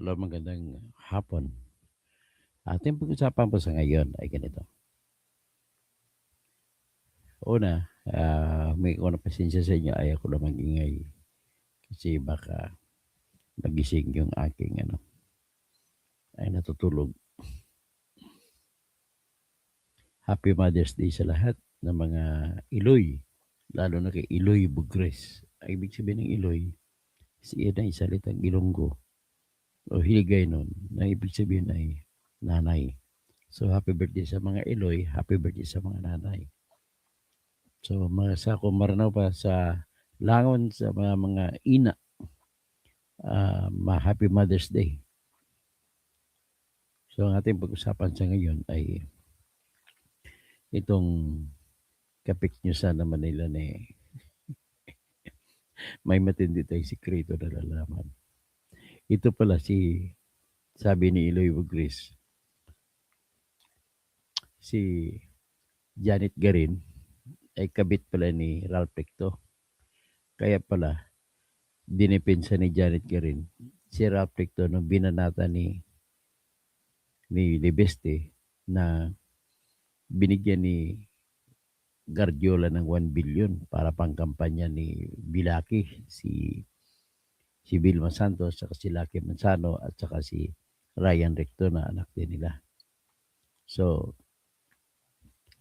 Hello, magandang hapon. Ating pag-usapan po sa ngayon ay ganito. Una, may ko na pasensya sa inyo, ayaw ko na mag-ingay kasi baka magising yung aking ay natutulog. Happy Mother's Day sa lahat ng mga Iloy, lalo na kay Iloy Bugres. Ang ibig sabihin ng Iloy, siya ay salitang Ilonggo o Hiligay nun, na ibig sabihin ay nanay. So, happy birthday sa mga Iloy, happy birthday sa mga nanay. So, sa kung maranaw pa sa langon sa mga ina, happy Mother's Day. So, ang ating pag-usapan sa ngayon ay itong kapik nyo sana Manila na may matindi tayong sikreto na lalaman. Ito pala sabi ni Iloy Bugris, si Janet Garin ay kabit pala ni Ralph Recto. Kaya pala, dinipensa ni Janet Garin si Ralph Recto nung binanata ni Libeste na binigyan ni Guardiola ng 1 billion para pangkampanya ni Bilaki, si Vilma Santos, saka si Lucky Manzano, at saka si Ryan Recto na anak din nila. So,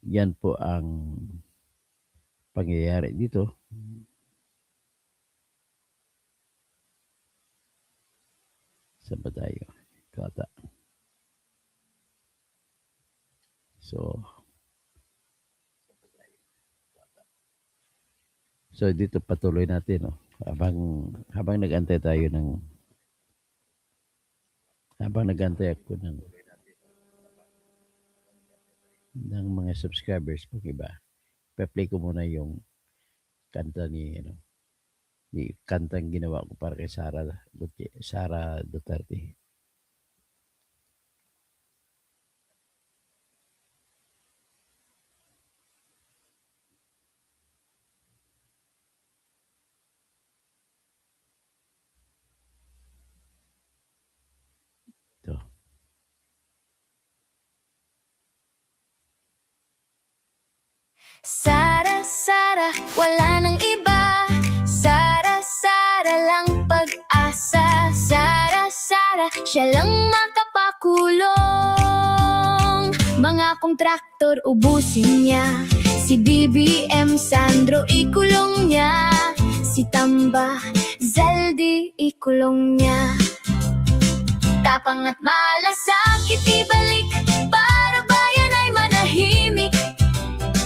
yan po ang pangyayari dito. Saan ba tayo? Kata. So dito patuloy natin, no? Habang nag-antay tayo habang nag-antay ako ng mga subscribers pang iba, pa-play ko muna yung kanta ni kantang ginawa ko para kay Sara Duterte. Sara, Sara, wala nang iba. Sara, Sara lang pag-asa. Sara, Sara, siya lang makapakulong. Mga kontraktor ubusin niya. Si BBM Sandro ikulong niya. Si Tamba Zaldi ikulong niya. Tapang at malasakit ibalik para bayan ay manahimik.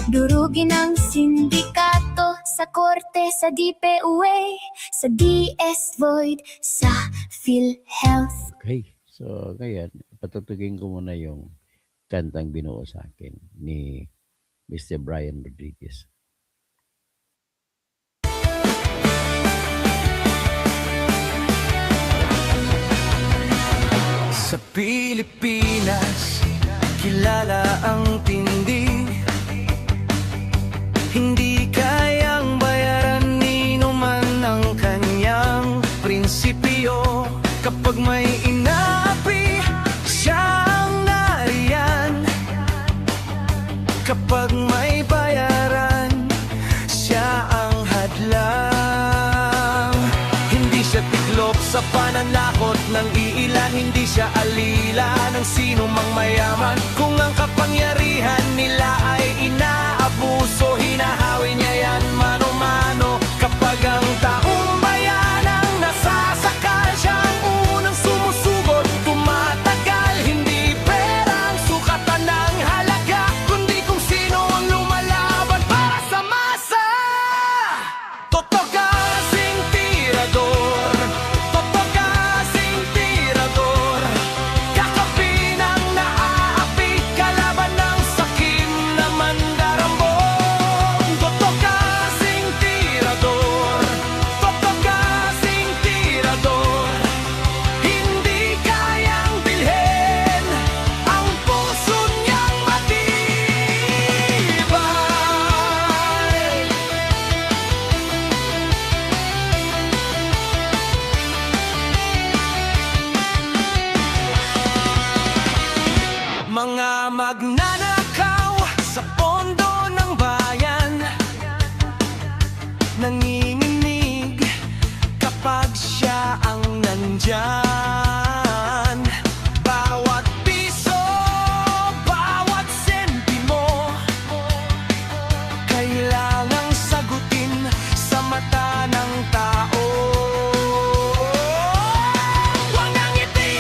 Durugin ang sindikato sa korte, sa DPUA, sa DS Void, sa PhilHealth. Okay, so ngayon, patutugin ko muna yung kantang binuo sa akin ni Mr. Brian Rodriguez. Sa Pilipinas, kilala ang tindi. Hindi kayang bayaran nino man ang kanyang prinsipyo. Kapag may inaapi, siya ang nariyan. Kapag may bayaran, siya ang hadlang. Hindi siya tiklop sa pananakot ng iilan. Hindi siya alila ng sino mang mayaman. Kung ang kapangyarihan nila ay inaabuso, hinahawi niya yan mano-mano. Kapag ang taong bayan ang nasasakal, siya ang unang sumusugot, tumatagal. Hindi perang sukatan ng halaga, kundi kung sino ang lumalaban para sa masa. Totoo kasing tirador, totoo kasing tirador. Kakapin ang naaapi, kalaban ng sakim na mandarambong. Totoo kasing pag siya ang nandyan. Bawat piso, bawat sentimo, kailangang sagutin sa mata ng tao. Mga ngiti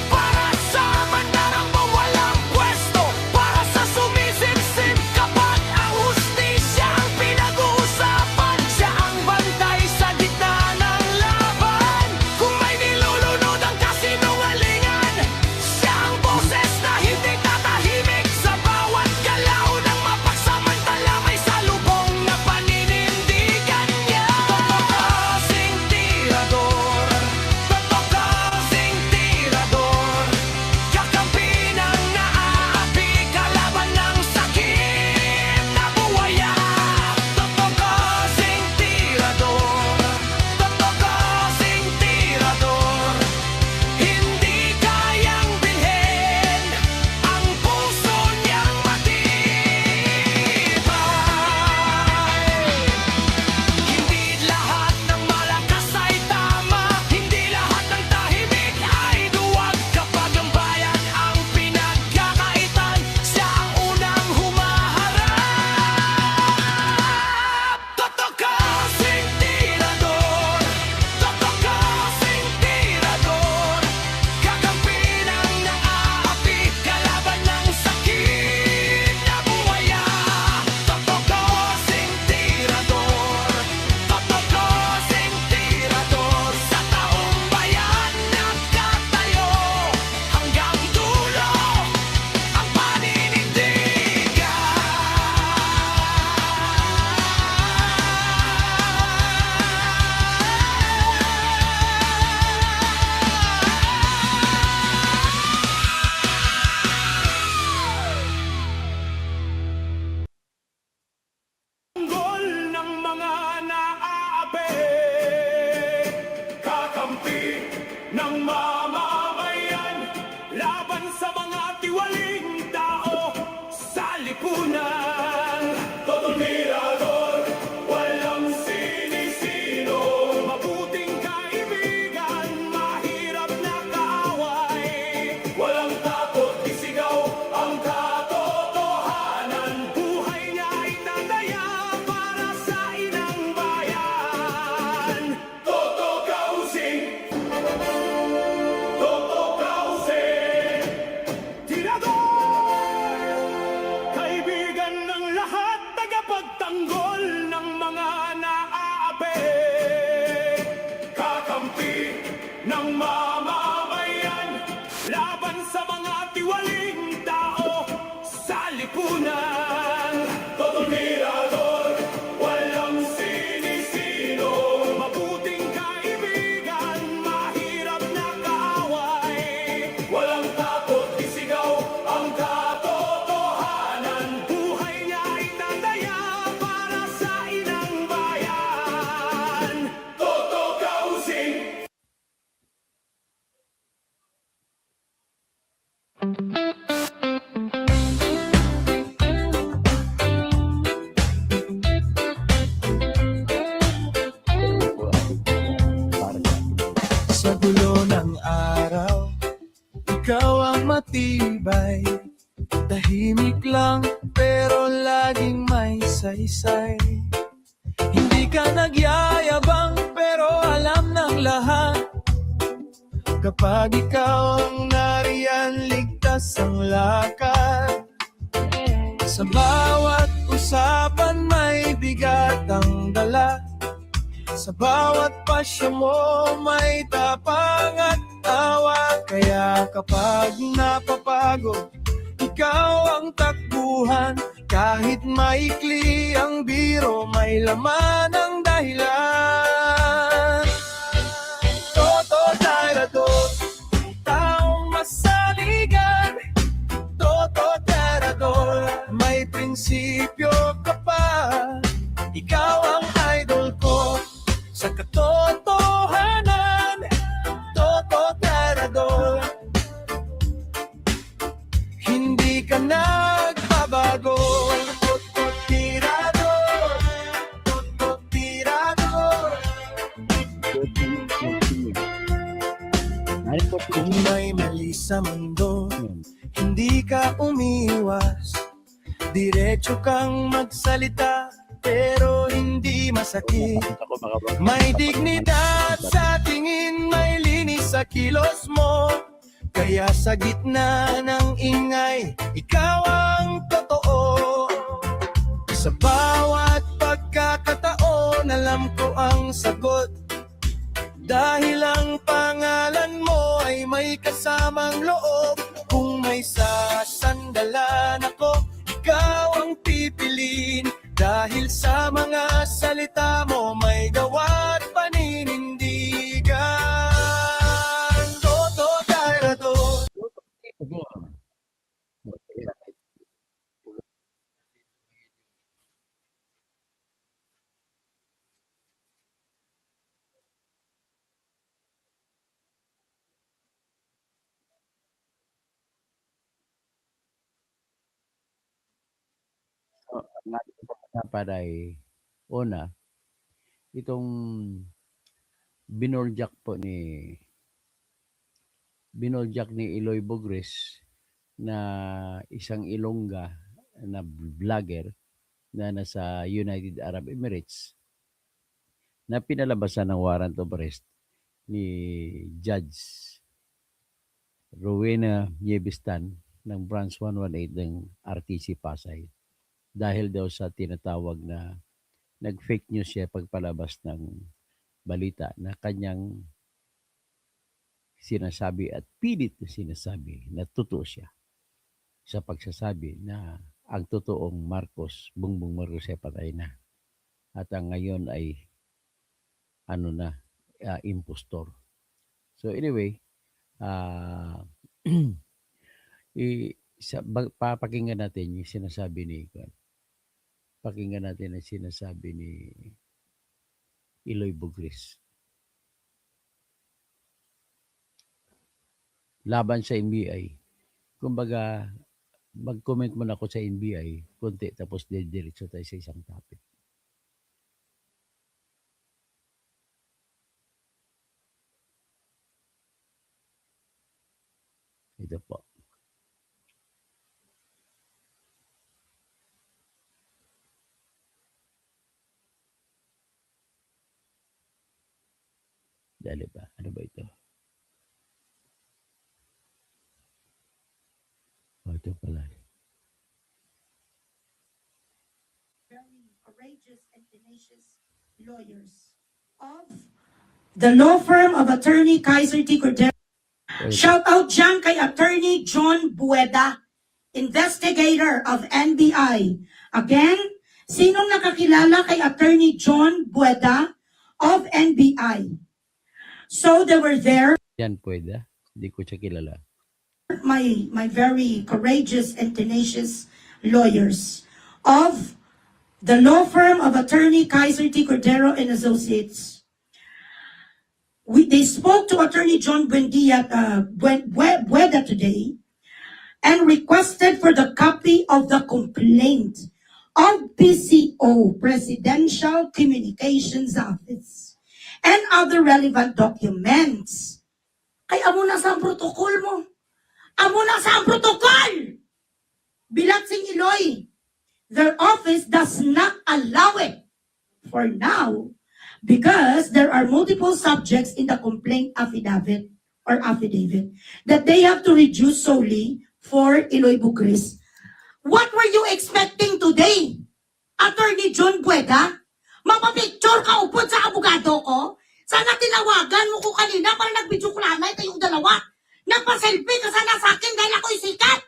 para sa mandarambong walang pwesto, para sa sumisip-sip kapag ang hustisya ang pinag-uusapan. Siya ang bantay sa gitna ng laban. Kung may nilulunod ang kasinungalingan, siya ang boses na hindi tatahimik. Sa bawat galaw ng mapagsamantala may salubong na paninindigan niya. Kasing tirador, kasing tirador, kakampi ng naaapi, kalaban ng sakit na buwaya. Kasing tirador, kasing tirador, hindi kayang bilhin ang puso niyang matibay. Hindi lahat ng malakas ay tama, hindi lahat ng tahimik ay duwag. Kapag ang bayan ang pinagkakaitan, siya ang unang humaharap. Kasing tirador, kasing tirador, kakampi ng naaapi, kalaban ng sakit na buwaya. Kasing tirador, kasing tirador, sa taong bayan nagkatayo, hanggang dulo ang Tanggol ng mga naaapi, kakampi ng mamamayan, laban sa mga tiwaling tao sa lipunan. Totoo mirador, walang sinisino, mabuting kaibigan, mahirap na kaaway. Walang takot, isigaw ang katotohanan. Buhay niya ay tataya para sa inang bayan. Toto Kausing, tirador, kaibigan ng lahat, tagapagtanggol ng mga naaapi, kakampi ng mamamayan, laban sa mga tiwaling tao sa lipunan. Totoo mirador, walang sinisino, mabuting kaibigan, mahirap na kaaway. Walang takot, isigaw ang katotohanan. Buhay niya ay tataya para sa inang bayan. Toto Kausing. Sa dulo ng araw, ikaw ang matibay. Tahimik lang pero laging may saysay. Hindi ka nagyayabang pero alam ng lahat. Kapag ikaw ang nariyan, ligtas ang lakad. Sa bawat usapan may bigat ang dala. Sa bawat pasya mo may tapang at tawa. Kaya kapag napapagod, ikaw ang takbuhan. Kahit maikli ang biro, may laman ang dahilan. Toto Tirador, taong masaligan. Toto Tirador, may prinsipyo ka pa. Ikaw ang idol ko sa katotohanan. Toto Tirador, hindi ka nagbabago. Toto Tirador, Toto Tirador, Ano po Kung may mali sa mundo, yun? hindi ka umiwas. Diretso kang magsalita, pero hindi masakit. Nakita ko makabang. May dignidad sa tingin, may linis sa kilos mo. Kaya sa gitna ng ingay, ikaw ang totoo. Sa bawat pagkakataon, alam ko ang sagot. Dahil ang pangalan mo ay may kasamang loob. Kung may sasandalan ako, ikaw ang pipiliin. Dahil sa mga salita mo, may gawa't paninindigan. Toto Darado. Ang ating pag-usapan ay una, itong binorjak ni Eloy Bogres na isang Ilongga na vlogger na nasa United Arab Emirates na pinalabasan ng warrant of arrest ni Judge Rowena Niebistan ng Branch 118 ng RTC Pasay dahil daw sa tinatawag na nag-fake news siya pagpalabas ng balita na kanyang sinasabi at pilit na sinasabi na totoo siya sa pagsasabi na ang totoong Bongbong Marcos ay patay na. At ang ngayon ay impostor. So anyway, papakinggan natin yung sinasabi ni Eloy Bogres laban sa NBI. Kumbaga, mag-comment muna ako sa NBI konti tapos diretso tayo sa isang topic. Ito po. Dali ba? Ano ba ito? Ito pala. Very courageous and tenacious lawyers of the law firm of Attorney Kaiser T. Cordero. Shout out dyan kay Attorney John Bueda, investigator of NBI. Again, sinong nakakilala kay Attorney John Bueda of NBI? So they were there, Yan pwede. Hindi ko siya kilala. my very courageous and tenacious lawyers of the law firm of Attorney Kaiser T. Cordero and Associates. They spoke to Attorney John Bueda today and requested for the copy of the complaint of PCO, Presidential Communications Office, and other relevant documents. Kaya amo na sa ang protocol mo. Amo na sa ang protocol! Bilat sing Iloy, their office does not allow it for now because there are multiple subjects in the complaint affidavit that they have to reduce solely for Eloy Bugres. What were you expecting today, Attorney John Bueda? Mapapicture ka upod sa abogado ko? Sana tinawagan mo ko kanina para nag-video ko lanay kayong dalawa. Nagpa-selfie ka sana sa akin dahil ako'y sikat.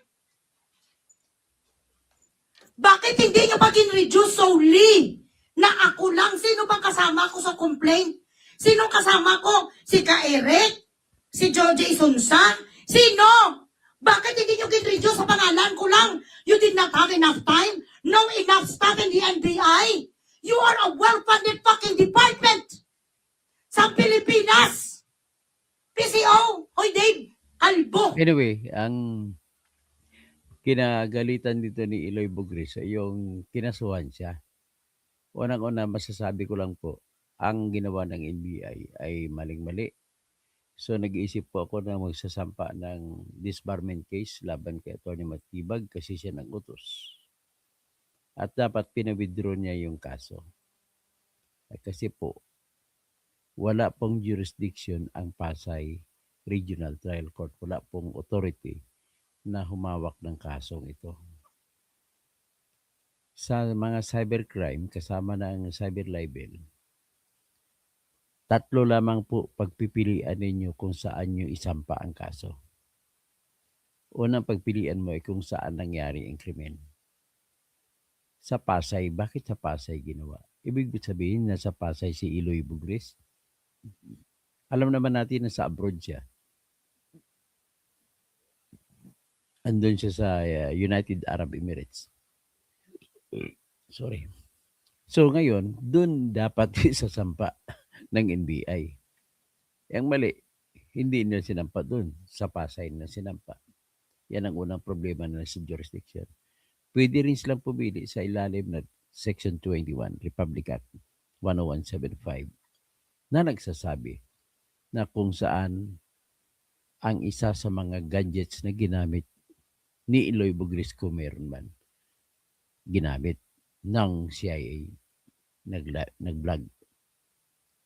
Bakit hindi nyo pa gin-reduce solely na ako lang? Sino bang kasama ko sa complaint? Sino kasama ko? Si Ka Eric? Si George Isunsa? Sino? Bakit hindi nyo gin-reduce sa pangalan ko lang? You did not have enough time? No enough staff in the NBI? You are a well-funded fucking department sa Pilipinas! PCO! Hoy Dave! Kalbo! Anyway, ang kinagalitan dito ni Eloy Bogres ay yung kinasuhan siya. Unang-una, masasabi ko lang po ang ginawa ng NBI ay maling-mali. So nag-iisip po ako na magsasampa ng disbarment case laban kay Atty. Matibag kasi siya nag-utos. At dapat pinawithdraw niya yung kaso. Kasi po, wala pong jurisdiction ang Pasay Regional Trial Court. Wala pong authority na humawak ng kasong ito. Sa mga cybercrime, kasama na ang cyber libel, 3 lamang po pagpipilian ninyo kung saan nyo isampa ang kaso. Unang pagpilian mo ay kung saan nangyari ang krimen. Sa Pasay, bakit sa Pasay ginawa? Ibig sabihin na sa Pasay si Eloy Bugres. Alam naman natin na sa abroad siya. Andun siya sa United Arab Emirates. Sorry. So ngayon, dun dapat isasampa ng NBI. Yang mali, hindi nila sinampa dun. Sa Pasay na sinampa. Yan ang unang problema na sa jurisdiction. Pwede rin silang pumili sa ilalim ng Section 21, Republic Act 10175 na nagsasabi na kung saan ang isa sa mga gadgets na ginamit ni Eloy Bugres kung meron man ginamit ng CIA nag-vlog.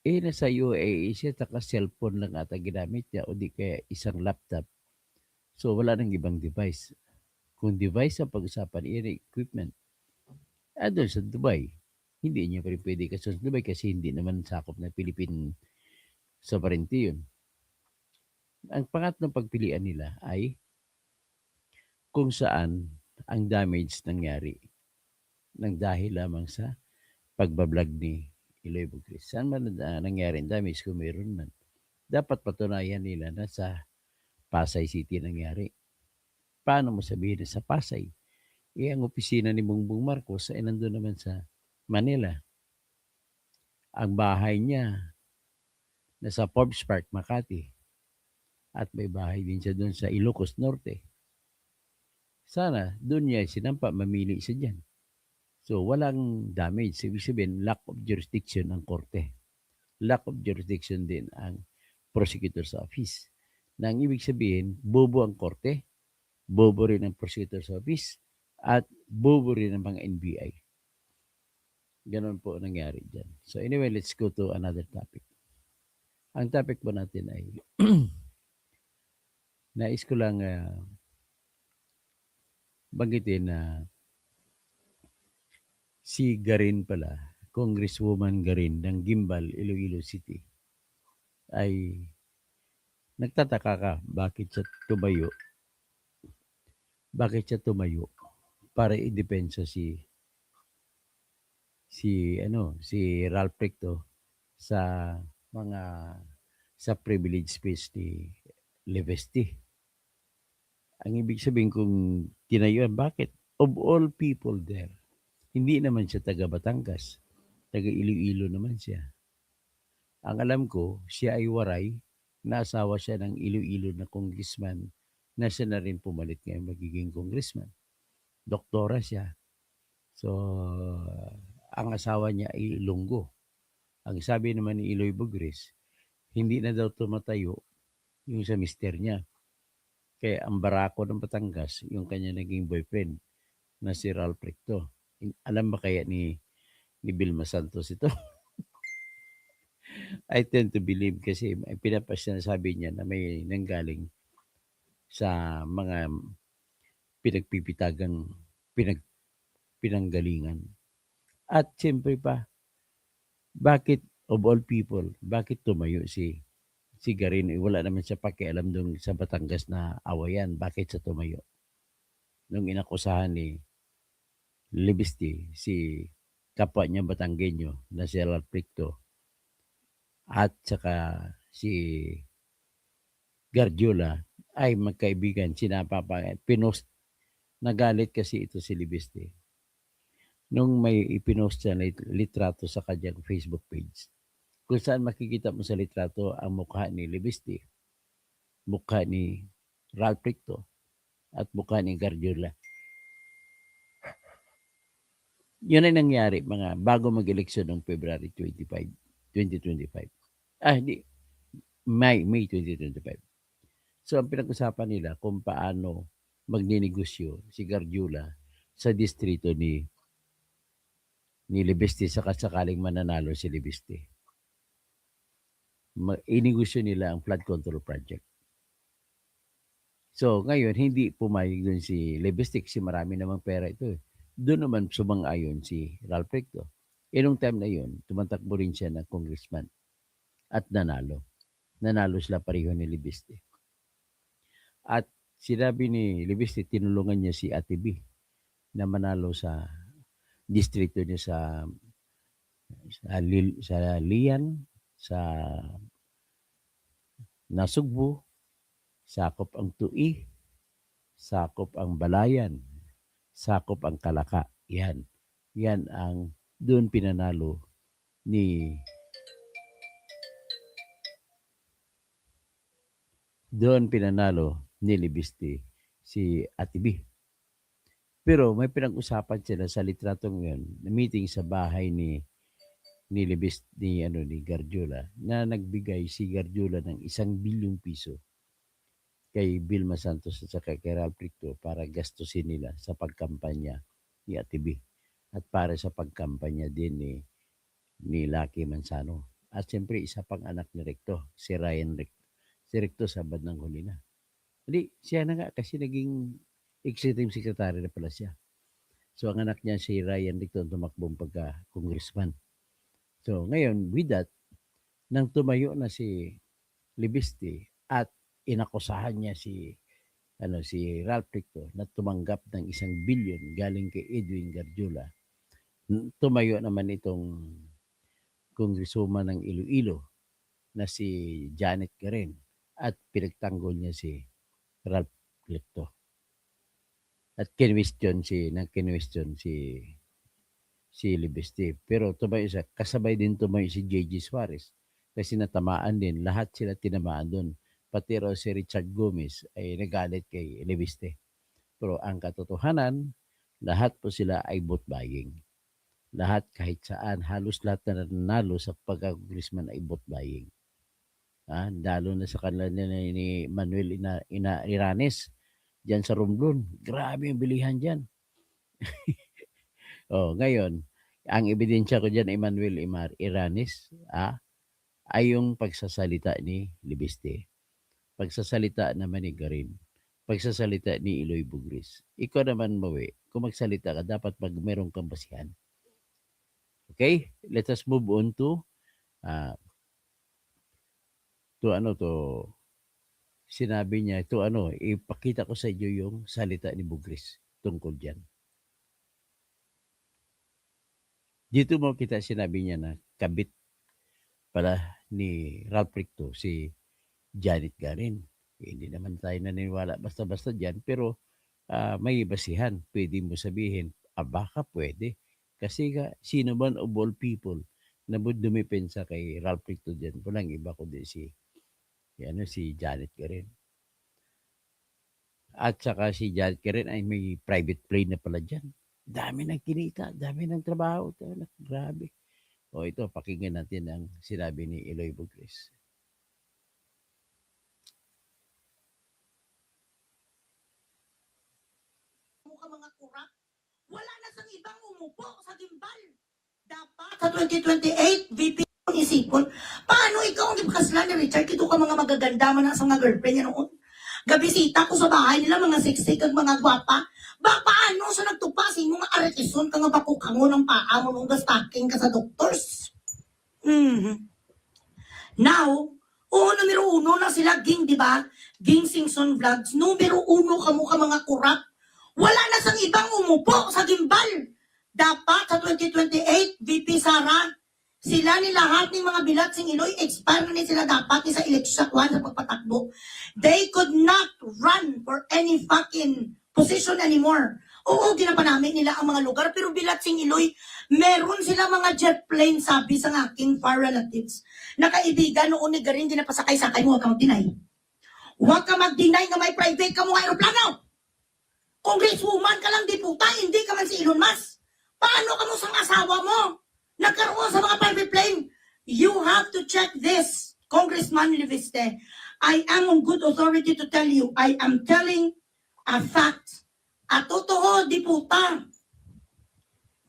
Nasa UAE siya, taka cellphone lang ata ginamit niya o di kaya isang laptop. So wala nang ibang device. Kung device ang pag-usapan, equipment. Doon sa Dubai, hindi niya pa rin pwede kasi sa Dubai kasi hindi naman sakop na Philippine sovereignty yun. Ang pangatlong pagpilian nila ay kung saan ang damage nangyari nang dahil lamang sa pagbablog ni Eloy Bugres. Saan man nangyari ang damage kung meron man? Dapat patunayan nila na sa Pasay City nangyari. Paano mo sabihin na sa Pasay? Ang opisina ni Bongbong Marcos ay nandun naman sa Manila. Ang bahay niya nasa Forbes Park, Makati. At may bahay din siya doon sa Ilocos Norte. Sana doon niya sinampa, mamili siya dyan. So walang damage. Ibig sabihin, lack of jurisdiction ang korte. Lack of jurisdiction din ang prosecutor's office. Na ang ibig sabihin, bobo ang korte, bobo rin ang prosecutor's office, at bobo rin ang mga NBI. Ganon po nangyari dyan. So anyway, let's go to another topic. Ang topic po natin ay nais ko lang banggitin na si Garin pala, Congresswoman Garin ng Gimbal, Iloilo City, ay nagtataka ka bakit siya tumayo para idepensa si Ralph Recto sa privilege space ni Levesti. Ang ibig sabihin kung tinayuan, bakit? Of all people there, hindi naman siya taga Batangas, taga Iloilo naman siya. Ang alam ko, siya ay waray, na asawa siya ng Iloilo na congressman na siya na rin pumalit ngayon magiging congressman. Doktora siya. So, ang asawa niya ay Ilonggo. Ang sabi naman ni Eloy Bugres, hindi na daw tumatayo yung sa mister niya. Kaya ang barako ng Batangas, yung kanya naging boyfriend na si Ralph Recto. Alam ba kaya ni Vilma Santos ito? I tend to believe kasi sinasabi niya na may nanggaling sa mga pinanggalingan. At siyempre pa, bakit of all people, bakit tumayo si Garin? Wala naman siya pakialam doon sa Batangas na awayan. Bakit siya tumayo? Nung inakusahan ni Libesti, si kapwa niya Batanggenyo na si Ralph Recto at saka si Gardiola ay magkaibigan, pinost, nagalit kasi ito si Libesti. Nung may ipinost siya na litrato sa kanyang Facebook page, kung saan makikita mo sa litrato ang mukha ni Libesti, mukha ni Ralph Recto, at mukha ni Gardiola. Yun ay nangyari bago mag-eleksyon noong February 25. 2025. Hindi. May 2025. So, ang pinag-usapan nila kung paano magninegosyo si Gargiula sa distrito ni Libiste sakaling mananalo si Libiste. Inegosyo nila ang flood control project. So, ngayon, hindi pumayag doon si Libiste kasi marami namang pera ito. Doon naman sumang-ayon si Ralph Recto. Nung time na yun, tumatakbo rin siya ng congressman at nanalo. Nanalo sila pareho ni Libiste. At sinabi ni Libiste, tinulungan niya si Ate B na manalo sa distrito niya sa Lian, sa Nasugbu, sakop ang Tui, sakop ang Balayan, sakop ang Kalaka. Yan. Yan ang doon pinanalo ni Libiste si Ate B. Pero may pinag-usapan sila sa litratong yun, na meeting sa bahay ni Libiste, ni Gargiula, na nagbigay si Gargiula ng 1 bilyong piso kay Vilma Santos at saka kay Ralph Recto para gastusin nila sa pagkampanya ni Ate B at para sa pagkampanya din ni Lucky Manzano. At siyempre, isa pang anak ni Recto, si Ryan Recto. Si Recto sabad ng huli na. Hindi, siya na nga kasi naging executive secretary na pala siya. So, ang anak niya si Ryan Recto tumakbong pagka-congressman. So, ngayon, with that, nang tumayo na si Libiste at inakusahan niya si Ralph Recto na tumanggap ng 1 bilyon galing kay Edwin Gargiula, tumayo naman itong congresswoman ng Iloilo na si Janet Karen at pinagtanggol niya si Ralph Recto. At kinwestiyon si Libiste. Pero tumayo siya, kasabay din tumayo si J.G. Suarez kasi natamaan din. Lahat sila tinamaan doon. Pati raw si Richard Gomez ay nagalit kay Libiste. Pero ang katotohanan, lahat po sila ay vote buying. Lahat kahit saan, halos lahat na nanalo sa pagka-congressman ay vote buying. Lalo na sa kanila ni Manuel Iranes diyan sa Romblon. Grabe yung bilihan diyan. Ngayon, ang ebidensya ko diyan Manuel Iranes ay yung pagsasalita ni Libiste. Pagsasalita naman ni Garin. Pagsasalita ni Eloy Bugris. Ikaw naman, Mawe, kung magsalita ka, dapat meron kang basihan. Okay? Let us move on to sinabi niya, ipakita ko sa inyo yung salita ni Bugris tungkol dyan. Dito mo kita sinabi niya na kabit pala ni Ralph Recto si Janet Garin. Hindi naman tayo naniniwala basta-basta dyan, pero may basihan. Pwede mo sabihin, baka pwede. Kasi sino man of all people na dumipensa kay Ralph Recto dyan, walang iba kundi si Janet Garin. At saka si Janet Garin ay may private plane na pala dyan. Dami ng kinita, dami ng trabaho. Grabe. Ito, pakinggan natin ang sinabi ni Eloy Bugris. Mga kurap, wala na sang ibang umupo sa gimbal. Dapat sa 2028, VP isipon, paano ikaw ang ipakasla ni Richard? Ito ka mga magaganda man sa mga girlfriend niya noon. Gabisita ko sa bahay nila, mga siksik at mga gwapa. Paano sa nagtupasin mga aretison ka nga bakukango ng paa mo mong gastaking ka sa doctors? Now, numero 1 na sila, Ging, di ba? Ging Singson Vlogs. Numero 1 kamo ka mga kurap. Wala na sang ibang umupo sa gimbal. Dapat sa 2028, VP Sara, sila ni lahat ng mga bilat sing Iloy, expire na sila dapat sa eleksyon sa pagpatakbo. They could not run for any fucking position anymore. Oo, ginapanamit nila ang mga lugar, pero bilat sing Iloy, meron sila mga jet plane, sabi sa aking far relatives. Nakaibigan noon ni Garin, ginapasakay-sakay mo, huwag ka mag-deny. Huwag ka mag-deny na may private ka mo aeroplano. Congresswoman ka lang, di puta, hindi ka man si Elon Musk. Paano ka mo sang asawa mo? Nagkaroon sa mga private plane. You have to check this, Congressman Leviste. I am on good authority to tell you, I am telling a fact. At totoo, di puta.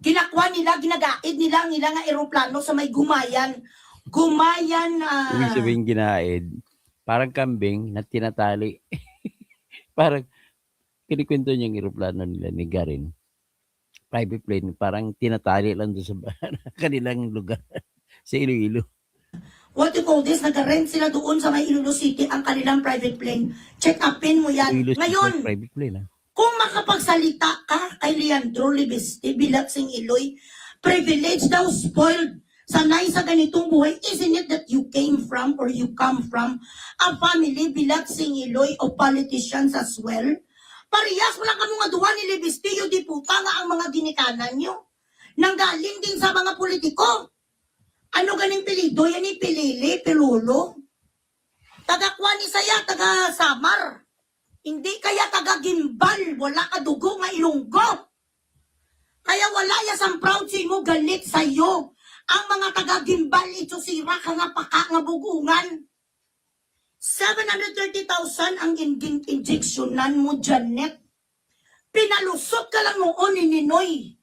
Ginakwa nila, ginagaid nila ang ilang aeroplano sa may Gumayan. Gumayan, Ibig sabihin ginaid, parang kambing na tinatali. Parang kinikwento niya ang eroplano nila ni Garin. Private plane, parang tinatali lang doon sa kanilang lugar. Sa Iloilo. what you call this, nag-rent sila doon sa may Iloilo City ang kanilang private plane. Check upin mo yan. Iloilo Ngayon, private plane, ha? kung makapagsalita ka kay Leandro Libiste, Bilagsing Iloy, privilege daw, spoiled, sanay sa ganitong buhay, isn't it that you came from or you come from a family, Bilagsing Iloy, of politicians as well? Parehas mo lang kamo nga duwa ni Libiste, yung di puta nga ang mga ginikanan nyo. Nanggaling din sa mga politiko. Ano ganing pilido? Yan ni Pilili, Pilulo. Taga Kwani saya, taga Samar. Hindi kaya taga Gimbal, wala ka dugo nga Ilonggo. Kaya wala ya sang proud si mo galit sa'yo. Ang mga taga Gimbal, ito sira ka nga paka nga bugungan. 730,000 ang injeksyonan mo, Janet. Pinalusot ka lang noon ni Ninoy.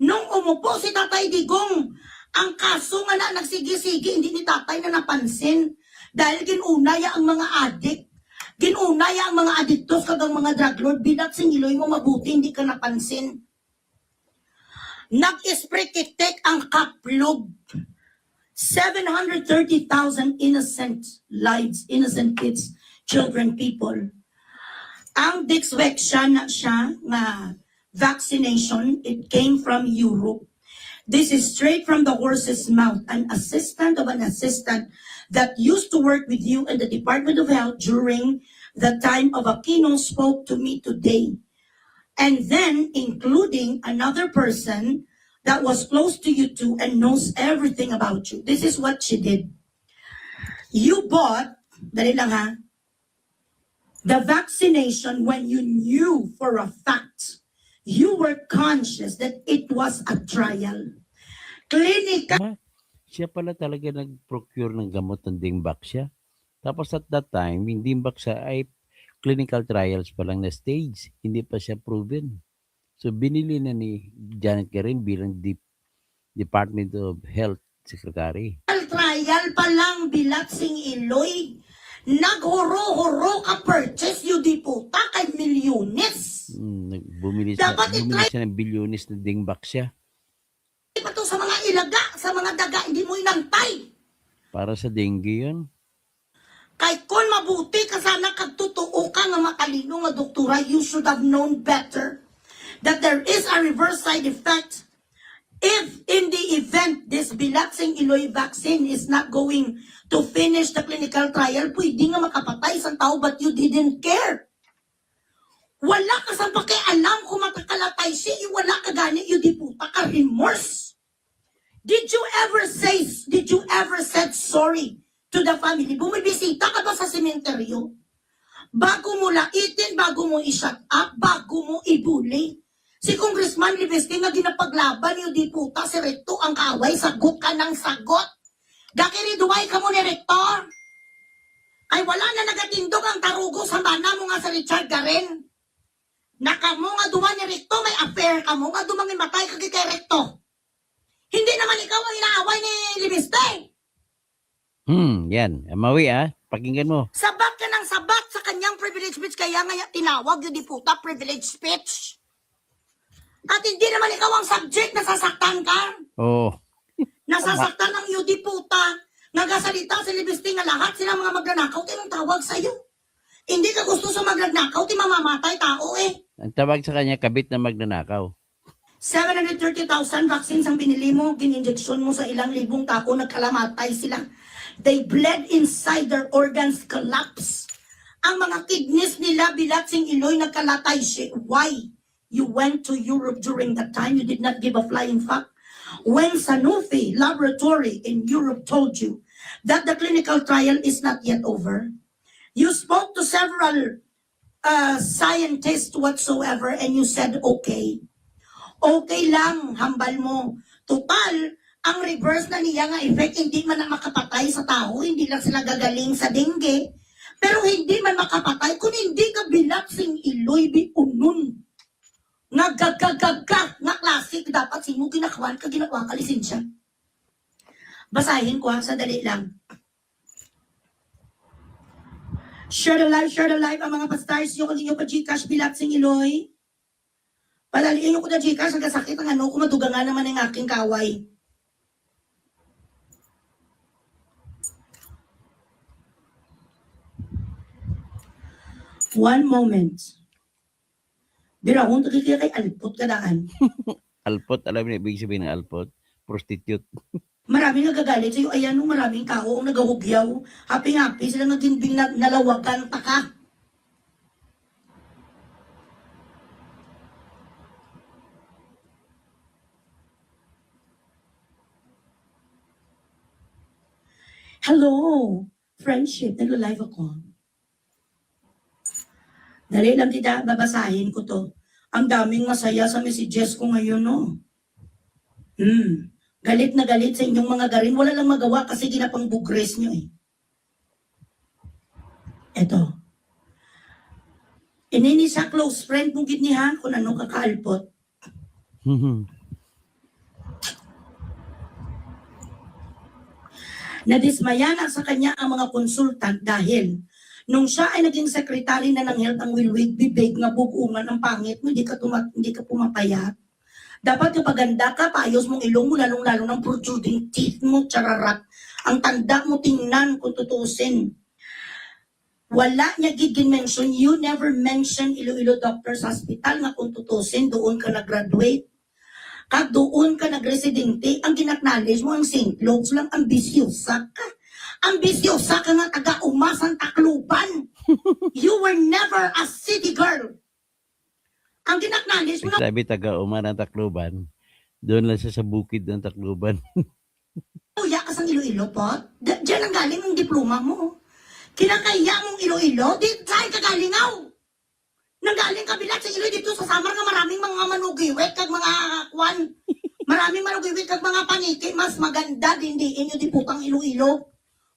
Nung umupo si Tatay Digong, ang kaso nga na nagsigi-sige, hindi ni Tatay na napansin. Dahil ginunaya ang mga adik. Ginunaya ang mga adiktos kagang mga drug lord. Bilagsing Iloy mo mabuti, hindi ka napansin. Nag-isprekitek ang kaplog. 730,000 innocent lives, innocent kids, children, people. Ang Dexvexia siya nga vaccination, it came from Europe. This is straight from the horse's mouth. An assistant of an assistant that used to work with you in the Department of Health during the time of Aquino spoke to me today. And then including another person that was close to you too and knows everything about you. This is what she did. You bought, dali lang ha, the vaccination when you knew for a fact, you were conscious that it was a trial. Clinical. Siya pala talaga nag-procure ng gamot ng Dingbaxia. Tapos at that time, yung Dingbaxia ay clinical trials pa lang na stage. Hindi pa siya proven. So binili na ni Janet Garin bilang Department of Health Secretary. Trial pa lang, Bilagsing Iloy. Naghuro-huro ka purchase, you di puta, kay milyones. Bumili Dapat siya ng bilyones na Dingbaxia Pa to sa mga ilaga, sa mga daga, hindi mo inantay. para sa dengue yun. Kay kung mabuti ka sana kagtutuo ka nga makalino nga doktora, you should have known better that there is a reverse side effect if in the event this Bilagsing Iloy vaccine is not going to finish the clinical trial, pwede nga makapatay sa tao but you didn't care. Wala ka sa pakialam kung makakalatay siya, wala ka gani, you di puta ka remorse. Did you ever said sorry to the family? Bumibisita ka ba sa sementeryo? Bago mo laitin, bago mo i-shut up, bago mo ibuli. Si Congressman Libiste nga ginapaglaban yung di puta si Recto ang kaaway, sagot ka ng sagot. Gakiriduway ka mo ni Rector. Ay wala na nagatindog ang tarugo sa bana mo nga sa Richard Garen. Nakamo nga duwa ni Recto, may affair ka mo nga dumangin matay ka kay Recto. Hindi naman ikaw ang inaaway ni Libiste. Yan. Mawi pakinggan mo. Sabat ka ng sabat sa kanyang privilege speech, kaya nga tinawag yung di puta privilege speech. At hindi naman ikaw ang subject, nasasaktan ka. Oo. Nasasaktan ang yudi puta. Nagasalita si Libiste nga lahat sila mga magnanakaw, tinong tawag sa'yo. Hindi ka gusto sa magnanakaw, ti mamamatay tao eh. Ang tawag sa kanya, kabit na magnanakaw. 730,000 vaccines ang binili mo, gininjeksyon mo sa ilang libong tao, nagkalamatay sila. They bled inside, their organs collapse. Ang mga kidneys nila, Bilagsing Iloy, nagkalatay siya. Why? You went to Europe during that time, you did not give a flying fuck. When Sanofi laboratory in Europe told you that the clinical trial is not yet over, you spoke to several scientists whatsoever and you said, okay. Okay lang, hambal mo. Total, Ang reverse na niya nga effect, hindi man na makapatay sa tao, hindi lang sila gagaling sa dengue, pero hindi man makapatay kung hindi ka bilaksing iloy biunon. Nga gagagagag nga klasik dapat sino ginakawan ka ginawa ka lisensya. Basahin ko ha, sadali lang. Share the live ang mga pastars nyo kung inyo pa Gcash bilaksing iloy. Padaliin nyo ko na Gcash, nagkasakit ang ano, kumaduga nga naman ang aking kaway. One moment. Birahon, kaya kay alpot kadaan. Alpot, alam niyo ibig sabihin ng alpot? Prostitute. Maraming nagagalit sa'yo. Ayan, maraming tao ang nagahugyaw. Happy-happy sila nagdimbing na nalawagan taka. Hello, friendship. Nagla-live ako. Dali lang tita, babasahin ko to. Ang daming masaya sa messages ko ngayon, no? Galit na galit sa inyong mga garin. Wala lang magawa kasi ginapang bugres nyo eh. Eto. Inini sa close friend mong gitnihan kung ano kakaalpot. Nadismaya na sa kanya ang mga konsultant dahil nung siya ay naging sekretary na ng health ang wilwig bibig nga bugungan ang pangit mo, hindi ka pumapayat. Dapat kapag ganda ka, paayos mong ilong mo, lalong-lalo ng protruding teeth mo, chararat. Ang tanda mo tingnan kung tutusin. Wala niya mention, you never mention Iloilo Doctors Hospital nga kung tutusin, doon ka nag-graduate. Kag doon ka nag-residente, ang ginaknowledge mo ang St. Luke's lang, ambisyosa ka. Ambisyosa ka nga taga-umasang Tacloban. You were never a city girl. Ang ginaknowledge mo na Sabi taga-uma ng Tacloban, doon lang siya sa bukid ng Tacloban. kuya ka sa Iloilo po. Diyan ang galing ang diploma mo. Kinakaya mong Iloilo, di saan ka galingaw. Nanggaling ka bilat sa Iloilo dito sa Samar nga maraming mga manugiwit kag mga kwan. Maraming manugiwit kag mga paniki. Mas maganda din inyo di putang Iloilo.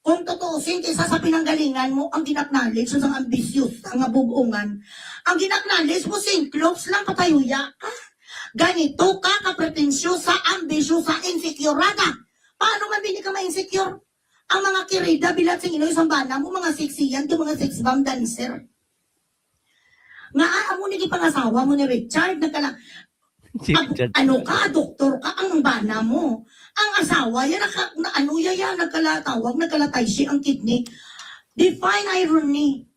Kung tutusin kaysa sa pinanggalingan mo, ang ginaknowledge sa ambisyos, ang bugungan, ang ginaknowledge mo, St. Cloves lang patayuya ka. Ganito ka, kapretensyosa, ambisyosa, insecurada. Paano man bini ka ma-insecure? Ang mga kirida, bilat sa inoy, sambana mo, mga sexiyan, yung mga sex bomb dancer. Nga, mo naging pangasawa mo ni Richard, ano ka, doktor ka, ang bana mo. Ang asawa, yan, nagkalatay siya ang kidney. Define irony.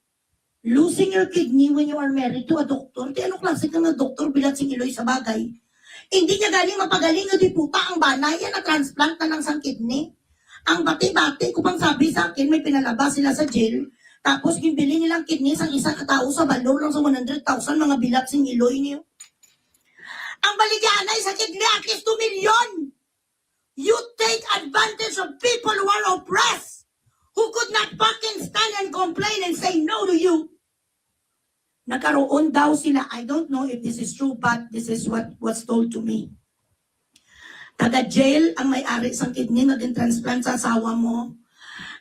Losing your kidney when you are married to a doctor. Di ano klase ka nga doktor bilat sing iloy sa bagay? Hindi niya galing mapagaling na di puta ang bana, yan na transplant na ng sang kidney. Ang bati-bati, kung pang sabi sa akin, may pinalabas sila sa jail, tapos gimbili nilang kidney sa isang katao sa balor lang sa 100,000 mga bilat sing iloy niyo. Ang baligyan ay sa kidney at least 2 million. You take advantage of people who are oppressed, who could not fucking stand and complain and say no to you. Nagkaroon daw sila, I don't know if this is true, but this is what was told to me. Taga-jail ang may-ari sang kidney, naging transplant sa asawa mo.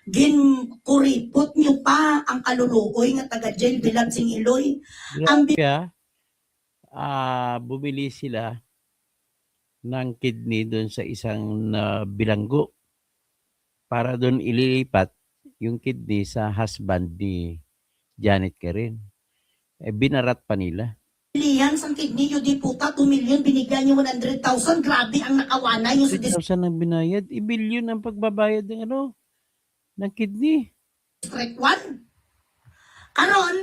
Ginkuripot niyo pa ang kaluluoy nga taga-jail bilang sing iloy. Ang Kaya, bumili sila ng kidney doon sa isang bilanggo para doon ililipat yung kidney sa husband ni Janet Karen. Binarat pa nila. Liyan sang kidney yung di puta, 2 million, binigyan niyo 100,000. Grabe ang nakawana yung sa 1,000 ang binayad, billion ang pagbabayad ng ng kidney. District 1. Karon,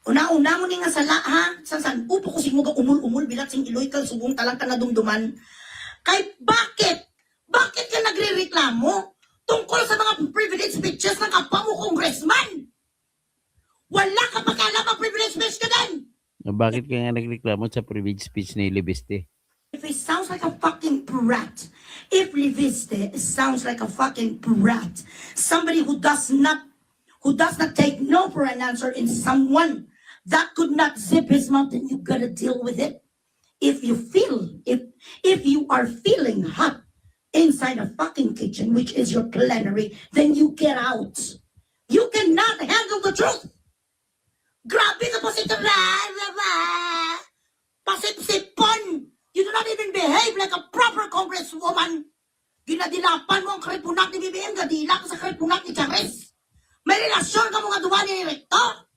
una-una mo ni nga sala ha, sa upo ko sigmo ka umul-umul bilat sing iloy ka, subong talang ka nadumduman. Kay bakit? Bakit ka nagre-reklamo tungkol sa mga privilege speeches ng kapwa mo congressman? Wala ka pagkalam ang privilege speech ka din! Bakit ka nga nagreklamo sa privilege speech ni Libeste? If it sounds like a fucking brat, if Liviste sounds like a fucking brat, somebody who does not take no for an answer in someone that could not zip his mouth, then you gotta deal with it. If you are feeling hot, inside a fucking kitchen, which is your plenary, then you get out. You cannot handle the truth. Grabe ka po si pasip-sipon. You do not even behave like a proper congresswoman. Ginadilapan mo ang kripunak ni BBM, gadila ka sa kripunak ni Charis. May relasyon ka mga duwa ni Rector.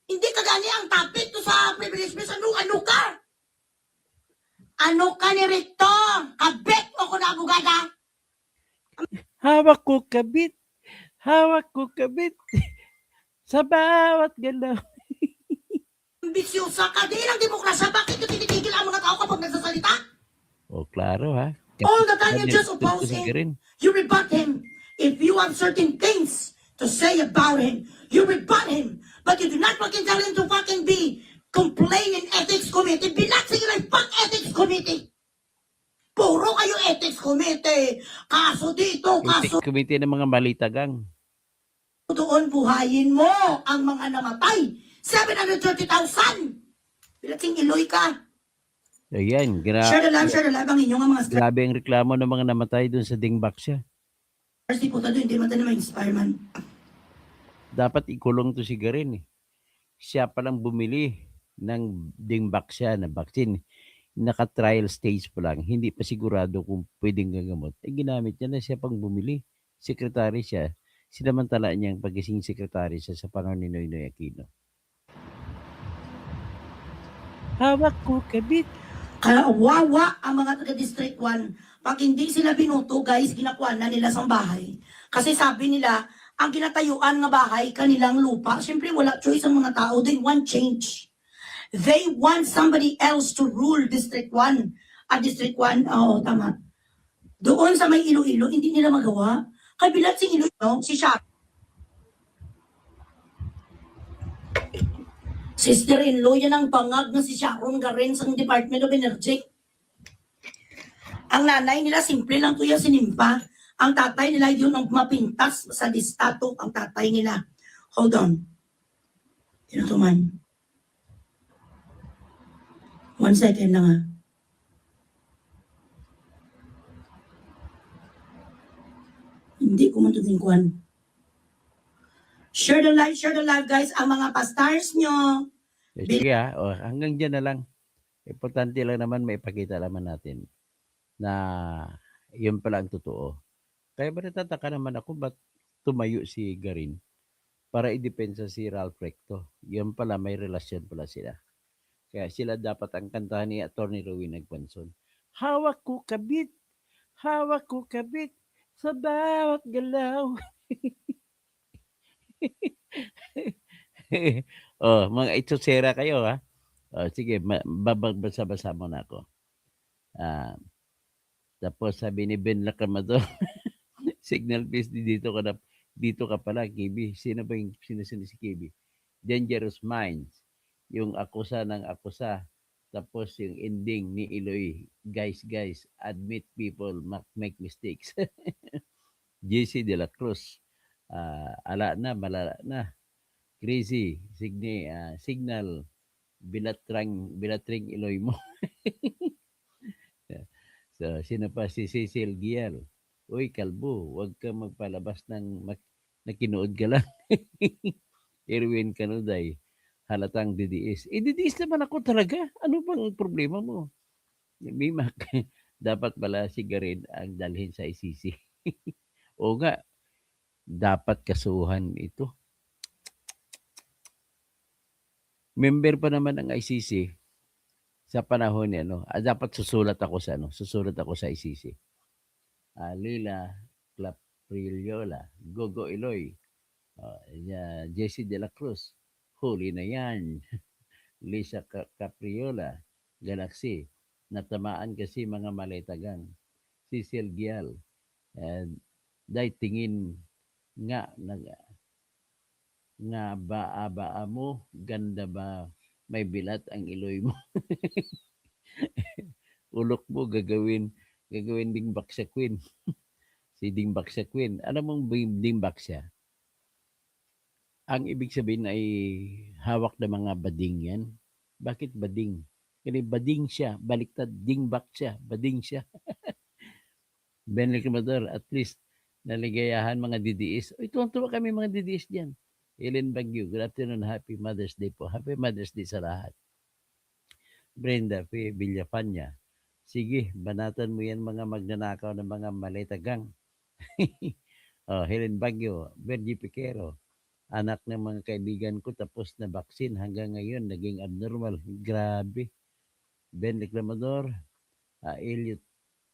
Hindi ka gani ang topic to sa privilege miss. Ano ka? Ano ka ni Rector? Kabit mo ko na abogada. Hawak ko kabit. Hawak ko kabit. Sa bawat galaw. Ambisyosa ka. Di lang demokrasya. Bakit ka tinitigil ang mga tao kapag nagsasalita? O, klaro ha. All the time you Kapit- just oppose kapit- him. kapit- You rebut him. If you have certain things to say about him, you rebut him. But you do not fucking tell him to fucking be complaining ethics committee. Bilat sige lang fuck ethics committee. Puro kayo ethics committee. Kaso dito, kaso Committee ng mga malitagang. doon buhayin mo ang mga namatay. 730,000. Bilat sing iloy ka. Ayan, Share the live ang inyong mga stars. grabe ang reklamo ng mga namatay doon sa Dingbak siya. Di po tayo, hindi naman tayo ma-inspire man. Dapat ikulong to si Garin eh. Siya palang bumili ng Dingbak siya na vaccine. Naka-trial stage pa lang. Hindi pa sigurado kung pwedeng gagamot. Eh, ginamit niya na siya pang bumili. Sekretary siya. Sinamantala niya ang pagising sekretary siya sa panahon ni Noynoy Aquino. Hawak ko kabit. Kawawa ang mga taga-District 1. Pag hindi sila binuto, guys, ginakuha na nila sa bahay. Kasi sabi nila, ang kinatayuan ng bahay, kanilang lupa. Siyempre, wala choice ang mga tao. They want change. They want somebody else to rule District 1. District 1, oo, tama. Doon sa may Iloilo, hindi nila magawa. Kabilat si Iloilo, si Sharon. Sister-in-law, yan ang bangag na si Sharon Garen sa Department of Energy. Ang nanay nila, simple lang tuya sinimpa. Ang tatay nila, yun ang mapintas sa listato, ang tatay nila. Hold on. Yun ito man. 1 second lang ha. Hindi ko man ito tingkuhan. Share the live guys. Ang mga pastars nyo. Sige o, hanggang dyan na lang. Importante lang naman maipakita naman natin na yun pala ang totoo. Kaya ba natataka naman ako ba't tumayo si Garin para idepensa si Ralph Recto? Yun pala, may relasyon pala sila. Kaya sila dapat ang kantahan ni Atty. Rowin Nagpanson. Hawak ko kabit, sa bawat galaw. Oh, mga itsosera kayo ha. Oh, sige, babasa-basa mo na ako. Tapos sabi ni Ben Lacramador, signal please dito ka pala, KB. Sino ba yung sinusuni si KB? Dangerous Minds. Yung akusa ng akusa. Tapos yung ending ni Iloy. Guys, admit people make mistakes. JC De La Cruz. Ala na, malala na. Crazy. Signal. Bilatring Iloy mo. So, sino pa? Si Cecil Gial. Uy, kalbo, huwag ka magpalabas ng nakinood ka lang. Erwin Canuday, halatang DDS. DDS naman ako talaga. Ano bang problema mo? Mimak, dapat pala si Garin ang dalhin sa ICC. O nga, dapat kasuhan ito. Member pa naman ng ICC sa panahon niya, dapat susulat ako sa ICC. Lila Clapriola, Gogo Iloy, Jesse De La Cruz, huli na yan. Lisa Capriola, Galaxy, natamaan kasi mga maletagang. Cecil Gial, dahil tingin nga baa mo, ganda ba, may bilat ang Iloy mo. Ulok mo, gagawin Dingbak sa Queen. Si Dingbak sa Queen. Ano mong Dingbak siya? Ang ibig sabihin ay hawak na mga bading yan. Bakit bading? Kasi bading siya, baliktad, Dingbak siya, bading siya. Ben Recamador, at least naligayahan mga DDS. Uy, tuwang-tuwa kami mga DDS diyan. Ellen Bagyo, good afternoon, happy Mother's Day po. Happy Mother's Day sa lahat. Brenda P. Villafanya, sige, banatan mo yan mga magnanakaw ng mga maletagang. Helen Bagyo, Bergie Piquero, anak ng mga kaibigan ko tapos na baksin hanggang ngayon naging abnormal. Grabe. Ben Reclamador,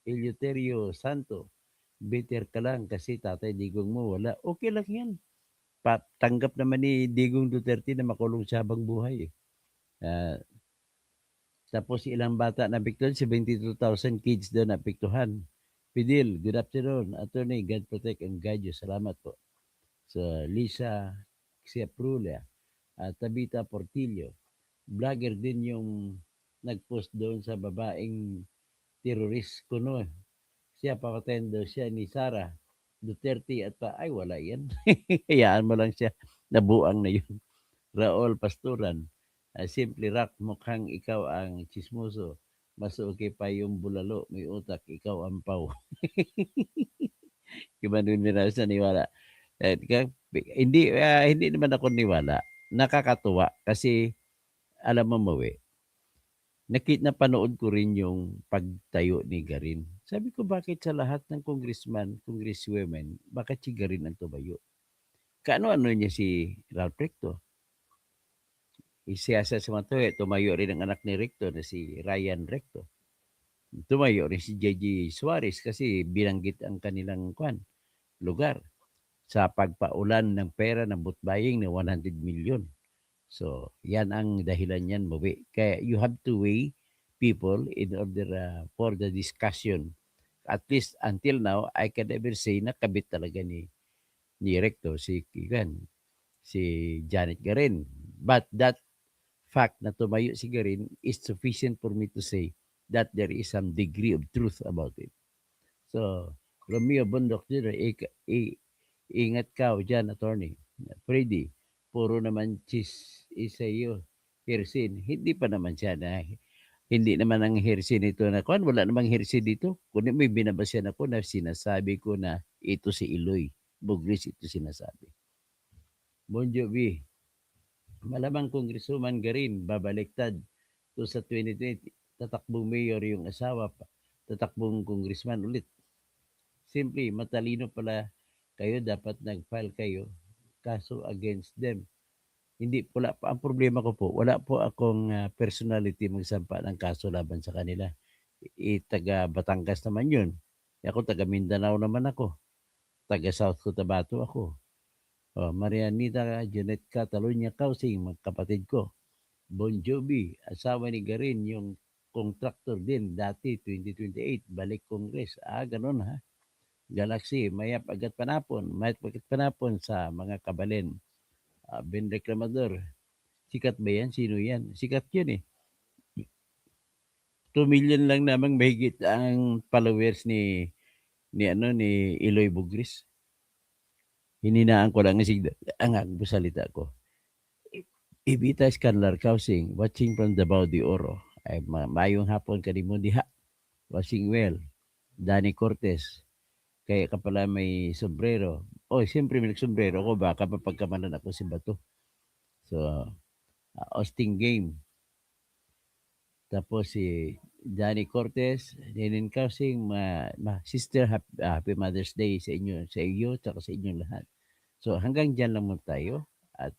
Eleuterio Santo, bitter ka lang kasi tatay Digong mo wala. Okay lang yan. Tanggap naman ni Digong Duterte na makulong siya habang buhay. Tapos ilang bata na apektuhan, 72,000 kids daw na apektuhan. Pidil, good afternoon. Attorney, God protect and guide you. Salamat po. So, Lisa Xiaprula, Tabita Portillo. Vlogger din yung nag-post doon sa babaeng terrorist kuno. Siya papatayin daw siya ni Sara Duterte at ay wala yan. Hayaan mo lang siya. Nabuang na yun. Raul Pasturan, Simple Rock, mukhang ikaw ang chismoso. Mas okay pa yung bulalo, may utak, ikaw ang pau. Iba nun nila sa niwala. Hindi naman ako niwala. Nakakatuwa kasi alam mo Mawe, napanood ko rin yung pagtayo ni Garin. Sabi ko bakit sa lahat ng congressman, congresswomen, bakit si Garin ang tumayo? Kaano-ano niya si Ralph Recto? Isiyasa sa mga tumayo rin ang anak ni Recto na si Ryan Recto. Tumayo rin si J.G. Suarez kasi binanggit ang kanilang lugar sa pagpaulan ng pera ng boat buying na 100 million. So, yan ang dahilan yan, Mawi. Kaya you have to weigh people in order for the discussion. At least until now, I can never say na kabit talaga ni Recto si Janet Garin. But that fact na tumayo si Garin is sufficient for me to say that there is some degree of truth about it. So, Romeo Bundok Jr., ingat ka dyan, attorney. Freddy, puro naman isayo, hirsin. Hindi pa naman siya na, hindi naman ang hirsin ito na, wala namang hirsin dito. Kundi may binabasyan ako na sinasabi ko na ito si Iloy. Bugris ito sinasabi. Bon Jovi, malamang Congresswoman Garin, babaliktad to sa 2020, tatakbong mayor yung asawa pa, tatakbong congressman ulit. Simply, matalino pala kayo, dapat nag-file kayo kaso against them. Hindi, wala pa, ang problema ko po, wala po akong personality magsampa ng kaso laban sa kanila. Taga Batangas naman yun. Ako, taga Mindanao naman ako. Taga South Cotabato ako. Marianita Janet Catalunya Kausing, magkapatid ko. Bon Jovi, asawa ni Garin, yung contractor din dati 2028, balik Congress. Ganun ha. Galaxy, mayap agad panapon sa mga kabalen. Ben Reclamador, sikat ba yan? Sino yan? Sikat yun eh. 2 million lang namang mahigit ang followers ni Iloy Bugris. Hininaan ko lang ang salita ko. Ibita Scanlar Kausing, watching from Davao de Oro. Ay, mayong hapon kanimo diha. Washing well. Danny Cortez, kaya ka pala may sombrero. Siyempre may sombrero ko, baka mapagkamanan ako si Bato. So, Austin Game. Tapos si Danny Cortez, Ninin Kausing, sister, happy Mother's Day sa iyo, at sa inyong lahat. So, hanggang dyan lang muna tayo. At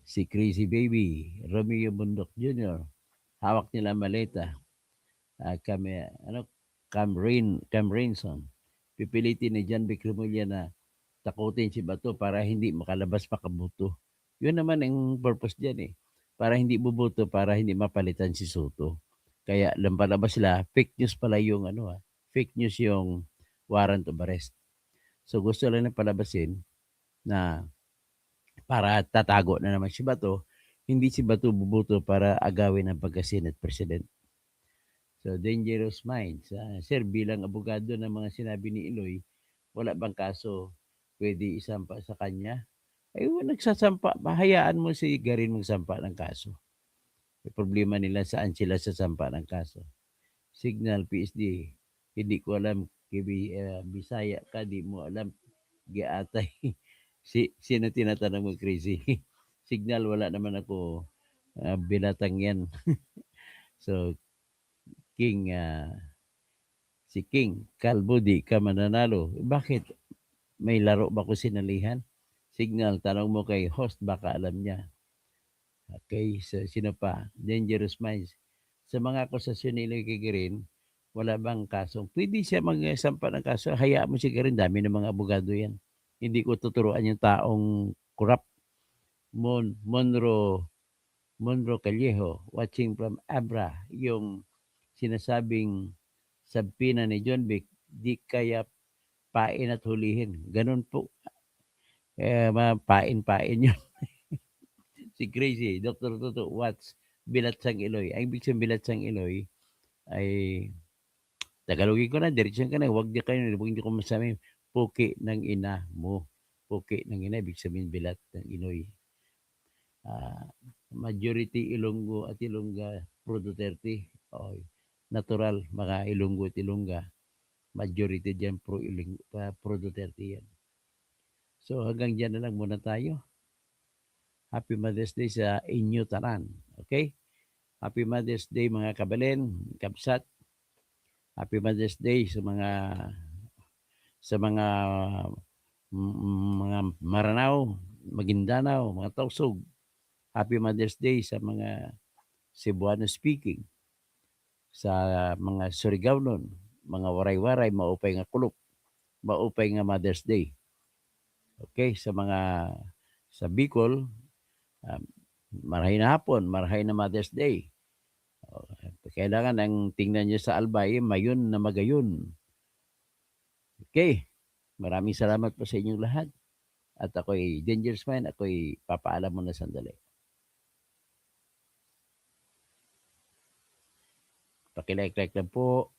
si Crazy Baby, Romeo Bundok Jr., hawak nila maleta. Cam Rainson, pipilitin ni John Vic Remulla na takutin si Bato para hindi makalabas makabuto. Yun naman ang purpose dyan eh. Para hindi bubuto, para hindi mapalitan si Soto. Kaya lambalabas sila, fake news pala yung fake news yung warrant of arrest. So gusto lang na palabasin na para tatago na naman si Bato, hindi si Bato bubuto para agawin ang pagka-Senate President. So, dangerous minds. Sir, bilang abogado ng mga sinabi ni Iloy, wala bang kaso pwede isampa sa kanya? Ay, nagsasampa. Hayaan mo si Garin magsampa ng kaso. May problema nila saan sila sasampa ng kaso. Signal PSD. Hindi ko alam, Bisaya ka, di mo alam, giatay. Sino tinatanong mo, crazy? Signal, wala naman ako binatang yan. So, King, si King, kalbo di ka mananalo. Bakit? May laro ba ko sinalihan? Signal, tanong mo kay host, baka alam niya. Okay, so sino pa? Dangerous Minds. Sa mga akusasyon nila kay Kirin, wala bang kaso? Pwede siya mag-sampa ng kaso. Hayaan mo si Kirin, dami ng mga abogado yan. Hindi ko tuturuan yung taong corrupt. Monroe Callejo, watching from Abra, yung sinasabing sabpina ni John Vic, di kaya pain at hulihin. Ganun po. Pain-pain yun. Si Crazy, Dr. Toto, what's Bilatsang Iloy? Ang ibig sabihin Bilatsang Iloy ay Tagalogin ko na, diretsyon ka na, huwag niyo ko masabi, puki ng ina mo. Puki ng ina, ibig sabihin bilat ng Inoy. Majority Ilonggo at Ilongga, pro Duterte. Okay. Natural, mga Ilonggo at Ilongga. Majority dyan, pro Duterte yan. So hanggang dyan na lang muna tayo. Happy Mother's Day sa inyo tanan. Okay? Happy Mother's Day mga kabalen, kabsat. Happy Mother's Day sa mga Maranao, Maguindanao, mga Tausug. Happy Mother's Day sa mga Cebuano speaking. Sa mga Surigao-non, mga waray-waray, maupay nga kulok, maupay nga Mother's Day. Okay, sa Bicol, marahay na hapon, marahay na Mother's Day. Kailangan ang tingnan nyo sa Albay, mayon na magayon. Okay, maraming salamat po sa inyong lahat. At ako'y Dangerous Man, ako'y papaalam mo na sandali. Pakilike-like lang po.